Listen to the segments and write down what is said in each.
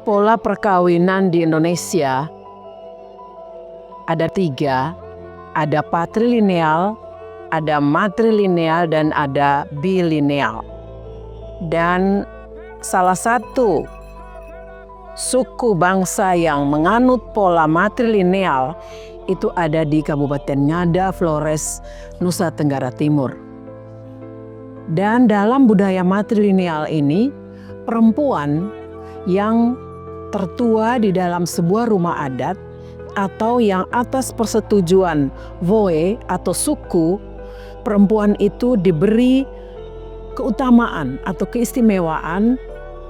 Pola perkawinan di Indonesia ada 3, ada patrilineal, ada matrilineal, dan ada bilineal. Dan salah satu suku bangsa yang menganut pola matrilineal itu ada di Kabupaten Ngada, Flores, Nusa Tenggara Timur. Dan dalam budaya matrilineal ini, perempuan yang tertua di dalam sebuah rumah adat atau yang atas persetujuan voe atau suku, perempuan itu diberi keutamaan atau keistimewaan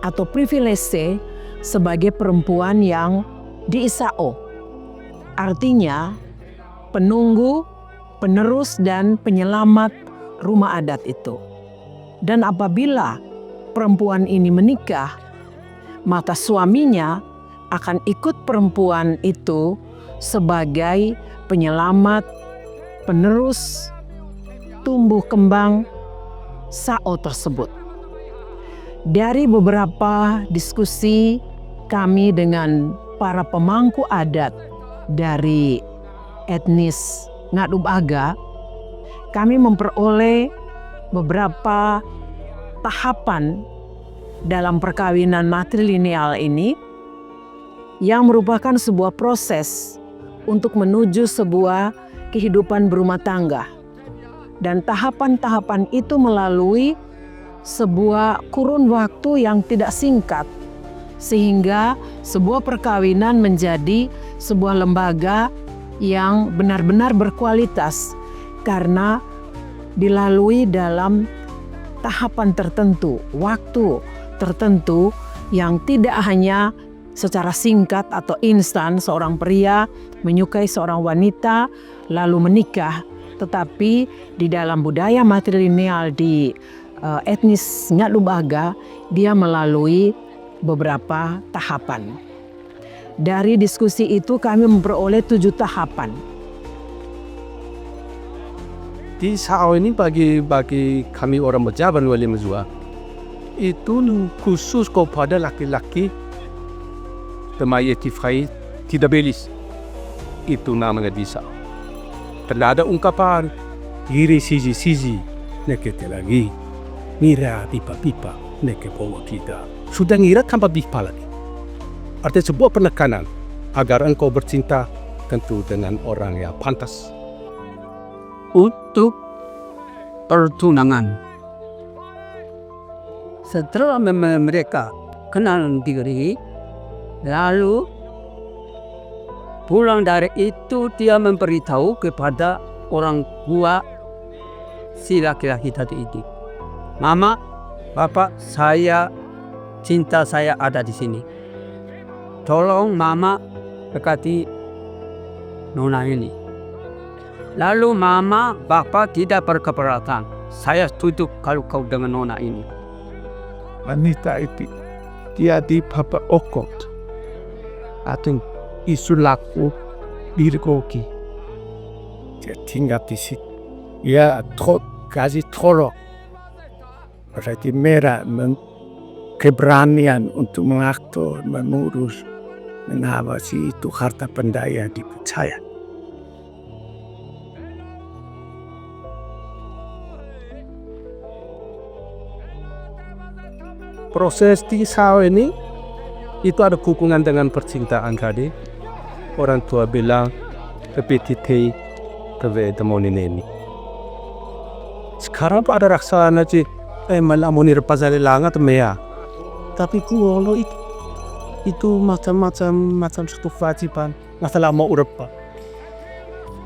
atau privilege sebagai perempuan yang diisao. Artinya penunggu, penerus, dan penyelamat rumah adat itu. Dan apabila perempuan ini menikah, maka suaminya akan ikut perempuan itu sebagai penyelamat, penerus, tumbuh kembang sao tersebut. Dari beberapa diskusi kami dengan para pemangku adat dari etnis Ngadu Baga, kami memperoleh beberapa tahapan dalam perkawinan matrilineal ini yang merupakan sebuah proses untuk menuju sebuah kehidupan berumah tangga. Dan tahapan-tahapan itu melalui sebuah kurun waktu yang tidak singkat, sehingga sebuah perkawinan menjadi sebuah lembaga yang benar-benar berkualitas karena dilalui dalam tahapan tertentu, waktu tertentu yang tidak hanya secara singkat atau instan seorang pria menyukai seorang wanita lalu menikah, tetapi di dalam budaya matrilineal di etnis Ngadu Baga, dia melalui beberapa tahapan. Dari diskusi itu kami memperoleh 7 tahapan. Di sao ini bagi kami orang Bajaban wali Mezua itu khusus kepada laki-laki Temayetifai tidak belis. Itu namanya di sao. Tidak ada ungkapan iri sisi nekete lagi, mira pipa neke bawa kita. Sudah ngira tanpa pipa lagi. Artinya sebuah penekanan agar engkau bercinta tentu dengan orang yang pantas. Untuk pertunangan. Setelah mereka kenal diri, lalu pulang dari itu dia memberitahu kepada orang tua si laki-laki tadi itu, Mama, Bapak, cinta saya ada di sini. Tolong Mama dekati nona ini. Lalu Mama, Bapak tidak berkeberatan. Saya setuju kalau kau dengan nona ini. Wanita itu dia di Papa Okot atau isu laku dirgoki. Dia tinggal di situ. Ya kasih tolong. Berarti merah keberanian untuk mengatur, mengurus, mengawasi itu harta benda yang dipercaya. Proses di sao ini itu ada hubungan dengan percintaan tadi. Orang tua bilang repetite keve demonini. Sekarang ada raksana sih malah monir pasal langat mea. Tapi kuolo itu macam satu kewajiban. Masalah mau urapa.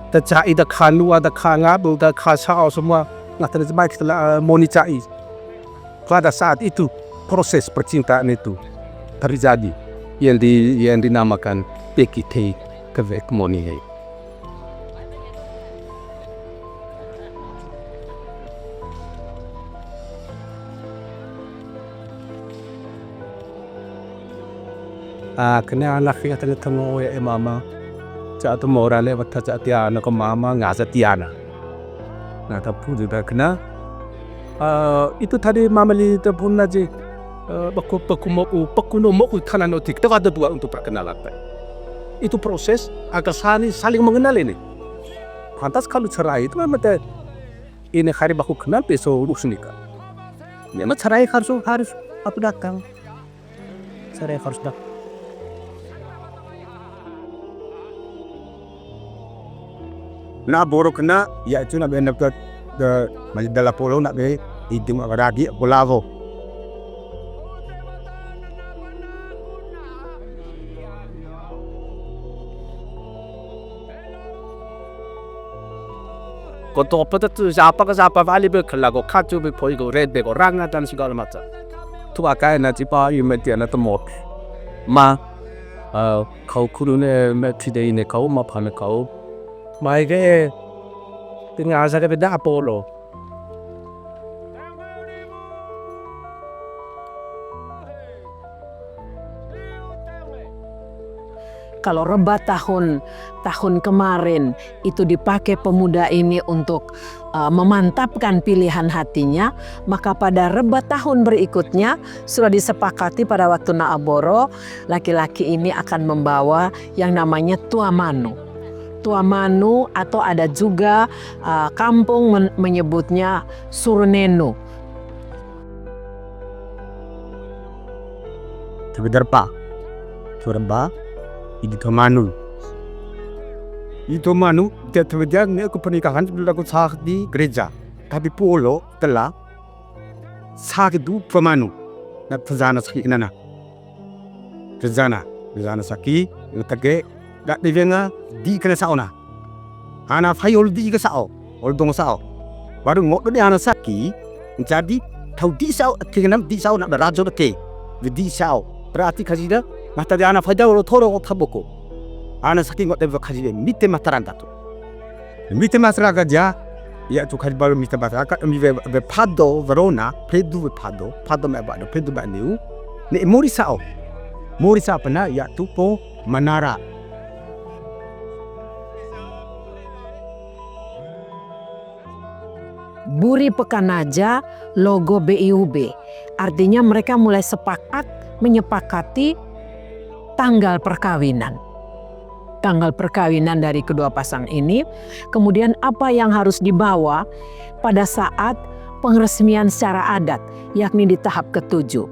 Tercai dah kanu ada kangab dah kasau semua. Nggak terjemah kita monicai. Pada saat itu proses percintaan itu terjadi yang dinamakan PKT kevekmoni. Kena anak kita tadi temu ya mama, jatuh orang lewat jatuh tiana ke mama ngasa tiana. Nah tapi juga kena itu tadi mama li terpun aja Pakuno mo tanan otik ada dua untuk perkenalan. Itu proses agar saling mengenal ini. Pantas kalau cerai itu memang ini hari baku kenal besok urus nikah. Memang cerai harus aku datang. Cerai harus datang. Na boro kena ya itu nak benar ke dalam pulau nak be itu ragi bolavo. Kotor pada tu siapa vali berkelago kacu berpoigo red bego ranga dan segala macam. Tu akai na cipa imetian na temot. Ma kau kurune metide ini kau ma pane kau. Mai ke tinggal saja beda Apollo. Kalau rebah tahun kemarin itu dipakai pemuda ini untuk memantapkan pilihan hatinya, maka pada rebah tahun berikutnya sudah disepakati pada waktu Naaboro, laki-laki ini akan membawa yang namanya tuamanu. Tuamanu atau ada juga kampung menyebutnya surnenu. Terderpa. Turba. Itu manu. Itu manu dia terjadi aku pernikahan sebelum aku sah di gereja. Tapi polo telah sah itu pemanu. Nak pezana sakit nana. Pezana sakit. Letaknya dak divenga di kena sauna. Anak fayol di ke sao. Oldong sao. Baru ngok ni anak sakit. Jadi tahu di sao. Kenapa di sao nak berajo bete. Di sao. Berarti kasih mata dia anak fayol thoro thaboko. Anak sakit ngok tebak kasih mitte mataran datu. Mitte masyarakat dia. Ya tu kasih baru mitte masyarakat. Be pado Verona. Pedu pado. Pado mebado. Pedu baniu. Ni mori sao. Mori sao pernah ya tu po menara. Buri Pekanaja logo BIUB. Artinya mereka mulai menyepakati tanggal perkawinan. Tanggal perkawinan dari kedua pasang ini. Kemudian apa yang harus dibawa pada saat pengeresmian secara adat, yakni di tahap ke-7.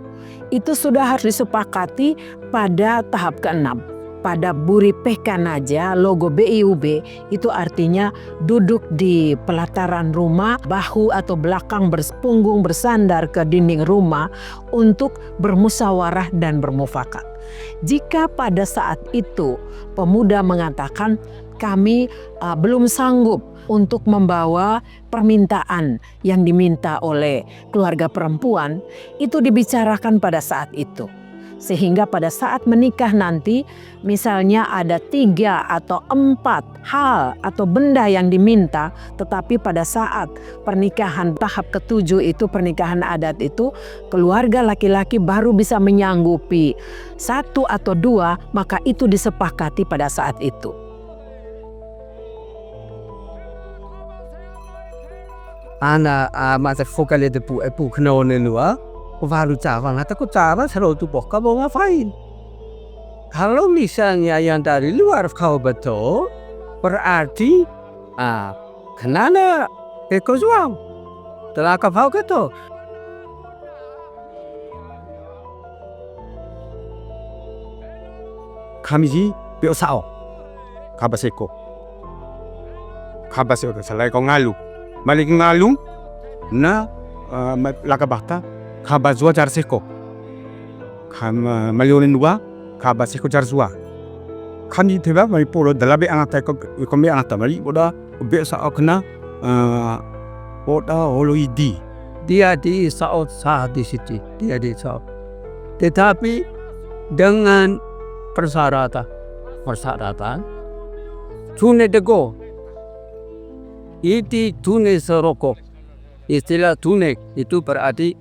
Itu sudah harus disepakati pada tahap ke-6. Pada Buri Pekanaja logo BIUB itu artinya duduk di pelataran rumah, bahu atau belakang punggung bersandar ke dinding rumah untuk bermusyawarah dan bermufakat. Jika pada saat itu pemuda mengatakan kami belum sanggup untuk membawa permintaan yang diminta oleh keluarga perempuan, itu dibicarakan pada saat itu. Sehingga pada saat menikah nanti misalnya ada 3 atau 4 hal atau benda yang diminta, tetapi pada saat pernikahan tahap ke-7 itu, pernikahan adat itu, keluarga laki-laki baru bisa menyanggupi 1 atau 2, maka itu disepakati pada saat itu. Ana masa fokal itu pu kenal nenua. Baru cawan, aku cawan selalu tu boka mau ngapain? Kalau misalnya yang dari luar kau betul, berarti kenapa kau jual? Telah kau gitu. Kami ji biasa kabaseko. Kabaseko selai kau ngalu, balik ngalu, na lakabata. Kabazua jarseko, malionin dua, kabaseko jarzua. Kami tiba mari polo dalabe anak tak kami anak mari boda biasa kena boda holoidi. Dia di saat sah di situ, dia di saat. Tetapi dengan persyaratan, tune dego, itu tune seroko. Istilah tune itu berarti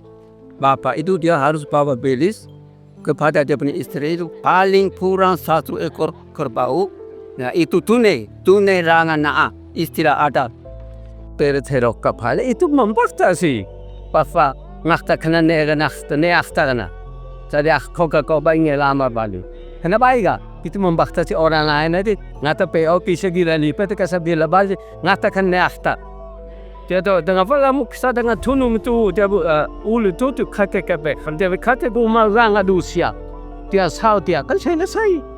Bapak itu dia harus bawa belis kepada dia punya istri itu paling kurang 1 ekor kerbau. Nah itu tunai rangan naa istilah adat. Tercerok kepala itu membatasi. Bapak nakta kena nega nakta neakta kena. Jadi aku kau ingin lama balik. Kenapa iga? Itu membatasi orang lain nanti ngata PO bisa gila lipat kasabila balik ngata kan neakta. Jadi dengan falamu kita dengan tunung itu dia ulu itu kakek kakek. Dia kakek rumah orang adusia. Dia tahu dia kan selesai.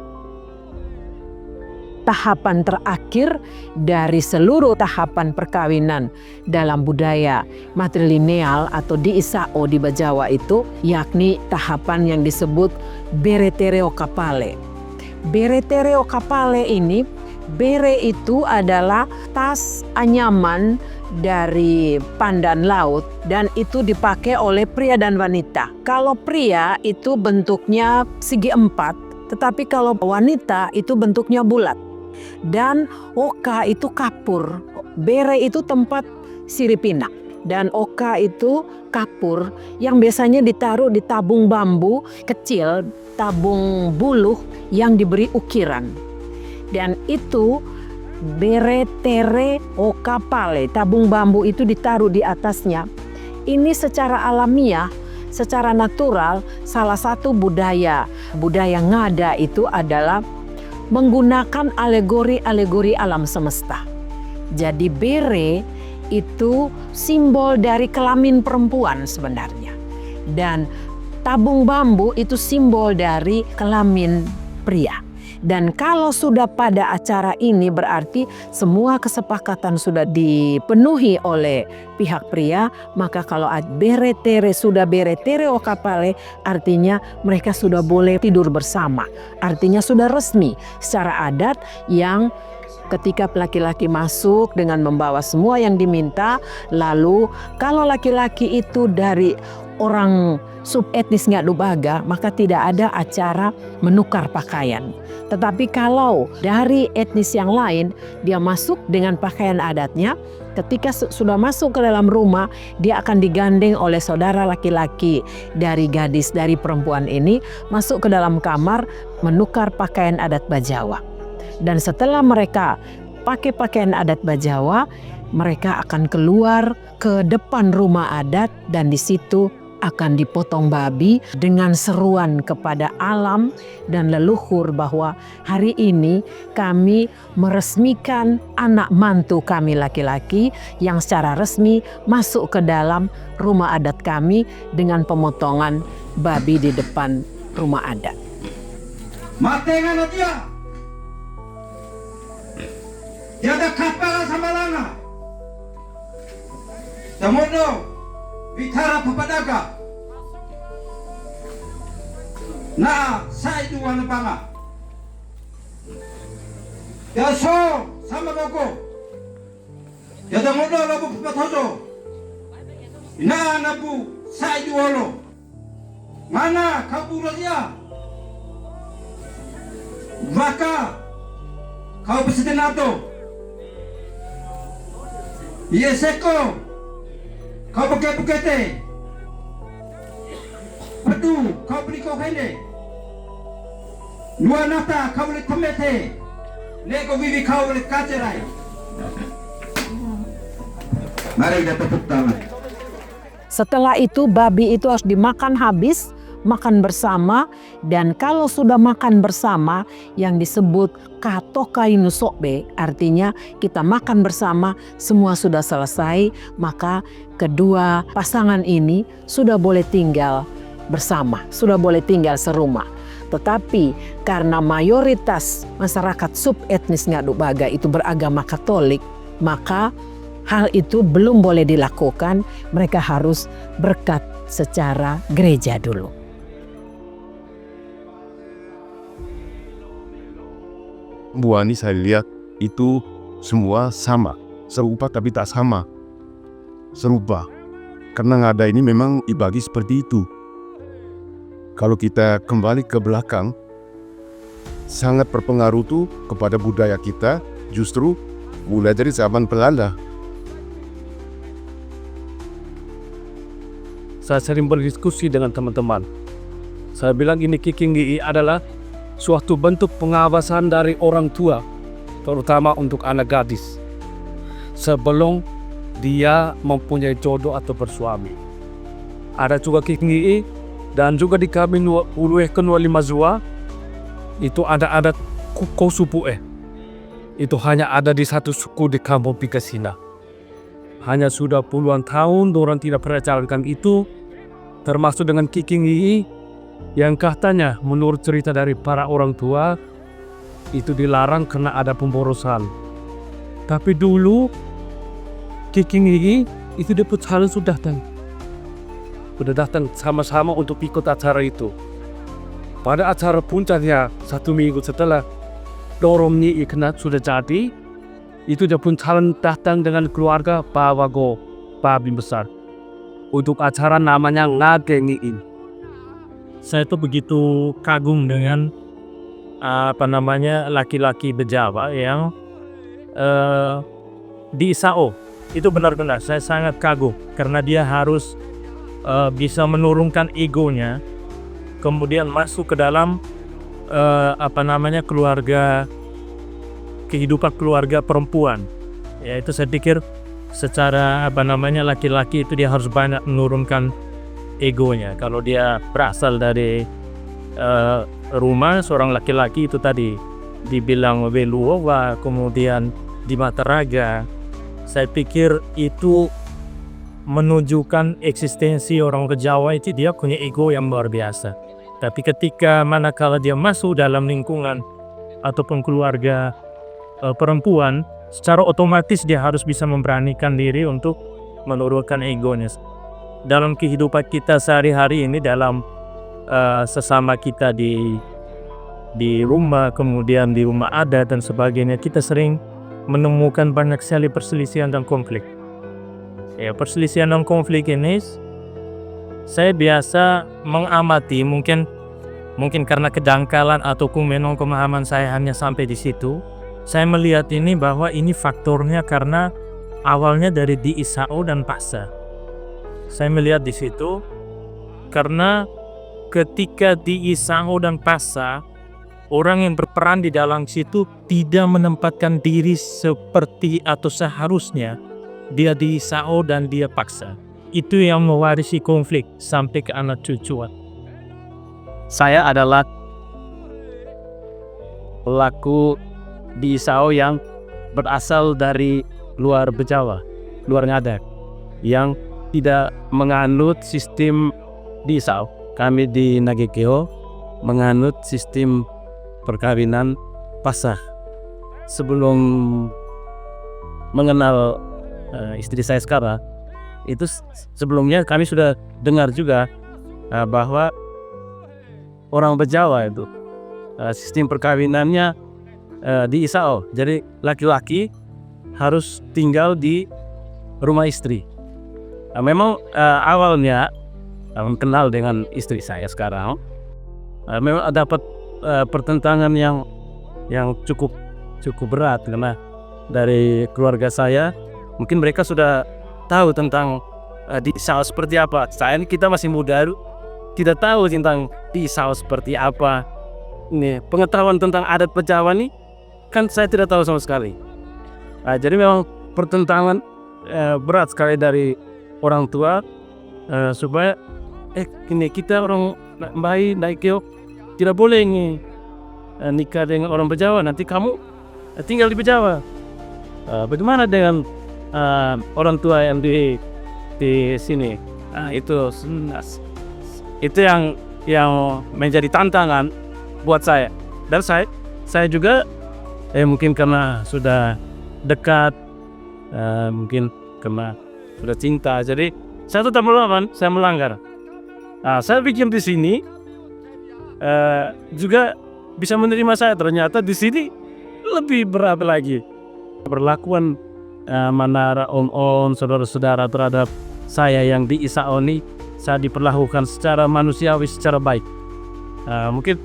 Tahapan terakhir dari seluruh tahapan perkawinan dalam budaya matrilineal atau di Isao di Bajawa itu yakni tahapan yang disebut beretereo kapale. Beretereo kapale ini, bere itu adalah tas anyaman dari pandan laut dan itu dipakai oleh pria dan wanita. Kalau pria itu bentuknya segi empat, tetapi kalau wanita itu bentuknya bulat. Dan oka itu kapur, bere itu tempat siripina, dan oka itu kapur yang biasanya ditaruh di tabung bambu kecil, tabung buluh yang diberi ukiran. Dan itu bere tere oka pale, tabung bambu itu ditaruh di atasnya. Ini secara alamiah, secara natural, salah satu budaya ngada itu adalah menggunakan alegori alam semesta. Jadi bere itu simbol dari kelamin perempuan sebenarnya. Dan tabung bambu itu simbol dari kelamin pria. Dan kalau sudah pada acara ini berarti semua kesepakatan sudah dipenuhi oleh pihak pria, maka kalau sudah beretere okapale artinya mereka sudah boleh tidur bersama. Artinya sudah resmi secara adat yang ketika laki-laki masuk dengan membawa semua yang diminta, lalu kalau laki-laki itu dari orang subetnis Ngadu Baga, maka tidak ada acara menukar pakaian. Tetapi kalau dari etnis yang lain, dia masuk dengan pakaian adatnya, ketika sudah masuk ke dalam rumah, dia akan digandeng oleh saudara laki-laki dari gadis, dari perempuan ini, masuk ke dalam kamar, menukar pakaian adat Bajawa. Dan setelah mereka pakai pakaian adat Bajawa, mereka akan keluar ke depan rumah adat dan di situ akan dipotong babi dengan seruan kepada alam dan leluhur bahwa hari ini kami meresmikan anak mantu kami laki-laki yang secara resmi masuk ke dalam rumah adat kami dengan pemotongan babi di depan rumah adat. Matengan dia. Tiada kapal sama langa. Tamono Vitara Papadaga. Na sai dua nepanga. Ya so sama boko. Ya tamono labu papatodo. Na nabu sai dua lo. Mana kabur dia? Maka kau bersedenato. Iya seko. Kau buket-bukete. Padu, kau beri kau kene. Nua nata, kau boleh temete. Neko vivi kau boleh kacerai. Mari kita tepuk tangan. Setelah itu babi itu harus dimakan habis, makan bersama, dan kalau sudah makan bersama yang disebut katokainu sobe, artinya kita makan bersama, semua sudah selesai, maka kedua pasangan ini sudah boleh tinggal bersama, sudah boleh tinggal serumah. Tetapi karena mayoritas masyarakat subetnis Ngadu Baga itu beragama Katolik, maka hal itu belum boleh dilakukan, mereka harus berkat secara gereja dulu. Buani saya lihat itu semua sama, serupa tapi tak sama. Serupa, karena ngada ini memang dibagi seperti itu. Kalau kita kembali ke belakang, sangat berpengaruh tuh kepada budaya kita justru mulai dari zaman Belanda. Saya sering berdiskusi dengan teman-teman. Saya bilang ini kikinggi adalah suatu bentuk pengawasan dari orang tua, terutama untuk anak gadis, sebelum dia mempunyai jodoh atau bersuami. Ada juga kikinggi Dan juga di kami ulueh kenua lima zua itu ada adat kuko supu'e. Itu hanya ada di satu suku di kampung Pikasina. Hanya sudah puluhan tahun orang tidak pernah jalankan itu, termasuk dengan Kiking Ii yang katanya menurut cerita dari para orang tua itu dilarang karena ada pemborosan. Tapi dulu Kiking Ii itu dapat hal sudah datang sama-sama untuk ikut acara itu. Pada acara puncaknya 1 minggu setelah Doromni Ignat sudah jadi, itu dia pun datang dengan keluarga Pak Wago, Pak Bim Besar, untuk acara namanya Ngagengiin. Saya tuh begitu kagum dengan laki-laki Bejawa yang di Isao. Itu benar-benar saya sangat kagum karena dia harus bisa menurunkan egonya, kemudian masuk ke dalam kehidupan keluarga perempuan. Ya, itu saya pikir secara laki-laki itu dia harus banyak menurunkan egonya. Kalau dia berasal dari rumah seorang laki-laki itu tadi dibilang Weluowa, kemudian di Mataraga, saya pikir itu menunjukkan eksistensi orang Jawa itu dia punya ego yang luar biasa. Tapi ketika manakala dia masuk dalam lingkungan ataupun keluarga perempuan, secara otomatis dia harus bisa memberanikan diri untuk menurunkan egonya. Dalam kehidupan kita sehari-hari ini, dalam sesama kita di rumah, kemudian di rumah adat dan sebagainya, kita sering menemukan banyak sekali perselisihan dan konflik. Ya, perselisihan dan konflik ini saya biasa mengamati, mungkin karena kedangkalan ataupun memang pemahaman saya hanya sampai di situ. Saya melihat ini bahwa ini faktornya karena awalnya dari di Isao dan Paksa. Saya melihat di situ karena ketika di Isao dan Paksa, orang yang berperan di dalam situ tidak menempatkan diri seperti atau seharusnya dia di Isao dan dia Paksa. Itu yang mewarisi konflik sampai ke anak cucuan. Saya adalah pelaku di Isao yang berasal dari luar Bejawa, luar Ngadak, yang tidak menganut sistem di Isao. Kami di Nagekeo menganut sistem perkawinan pasah. Sebelum mengenal istri saya sekarang, itu sebelumnya kami sudah dengar juga bahwa orang Bejawa itu sistem perkawinannya di Isao. Jadi laki-laki harus tinggal di rumah istri. Memang awalnya kenal dengan istri saya sekarang, memang dapat pertentangan yang cukup berat karena dari keluarga saya mungkin mereka sudah tahu tentang di Isao seperti apa. Kita masih muda, tidak tahu tentang di Isao seperti apa. Ini pengetahuan tentang adat Bejawa nih kan saya tidak tahu sama sekali. Jadi memang pertentangan berat sekali dari orang tua supaya ini kita orang bayi Naikeo tidak boleh nikah dengan orang Bejawa, nanti kamu tinggal di Bejawa. Bagaimana dengan orang tua yang di sini? Itu yang menjadi tantangan buat saya. Dan saya juga mungkin karena sudah dekat, mungkin karena sudah cinta, jadi saya tetap melawan, saya melanggar. Saya pikir di sini juga bisa menerima saya, ternyata di sini lebih berat lagi. Perlakuan Manara on saudara-saudara terhadap saya yang di Isao ini, saya diperlakukan secara manusiawi, secara baik. Mungkin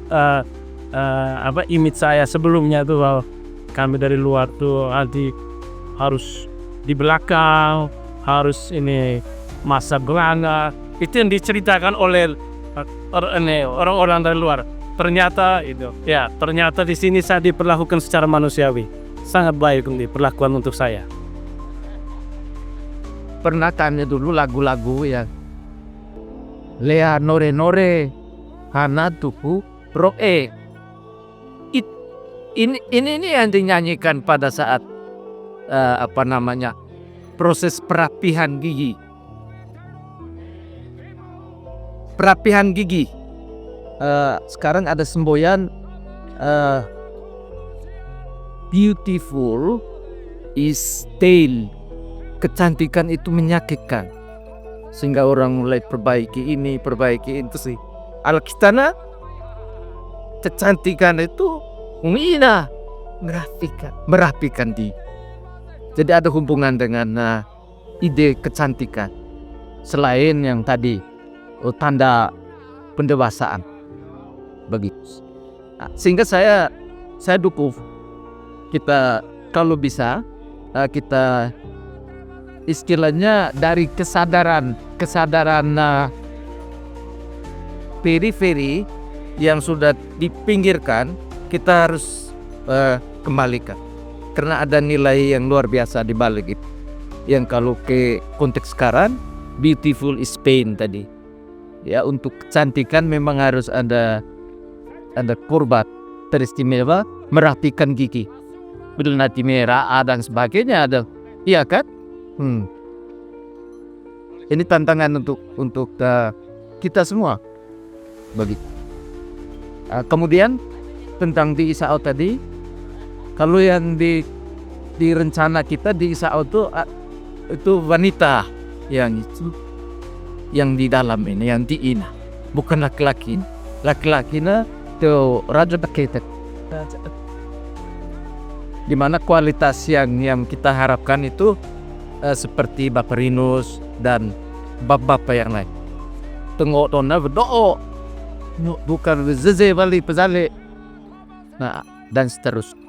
image saya sebelumnya tuh bahwa kami dari luar tuh harus di belakang, harus ini masa belanga, itu yang diceritakan oleh orang-orang dari luar. Ternyata di sini saya diperlakukan secara manusiawi, sangat baik untuk perlakuan untuk saya. Pernah tanya dulu lagu-lagu yang lea nore hana tuku roe. Ini yang dinyanyikan pada saat proses perapihan gigi. Perapihan gigi. Sekarang ada semboyan beautiful is stain. Kecantikan itu menyakitkan. Sehingga orang mulai perbaiki ini, perbaiki itu sih. Alkitana kecantikan itu merapikan diri. Jadi ada hubungan dengan ide kecantikan. Selain yang tadi tanda pendewasaan. Begitu. Sehingga saya dukung kita kalau bisa kita istilahnya dari kesadaran periferi yang sudah dipinggirkan, kita harus kembalikan karena ada nilai yang luar biasa di balik itu. Yang kalau ke konteks sekarang, beautiful is pain tadi. Ya, untuk kecantikan memang harus ada korban teristimewa, merapikan gigi, belati merah dan sebagainya ada, iya kan? Ini tantangan untuk kita semua. Begitu. Kemudian tentang di Isao tadi, kalau yang di rencana kita di Isao itu wanita yang di dalam ini, yang di ina, bukan laki-laki. Laki-lakinya itu raja paketet. Di mana kualitas yang kita harapkan itu seperti Bapak Rinus dan bapak-bapak yang lain. Tengok dona berdoa, bukan zeze balik pezale. Nah, dan seterusnya.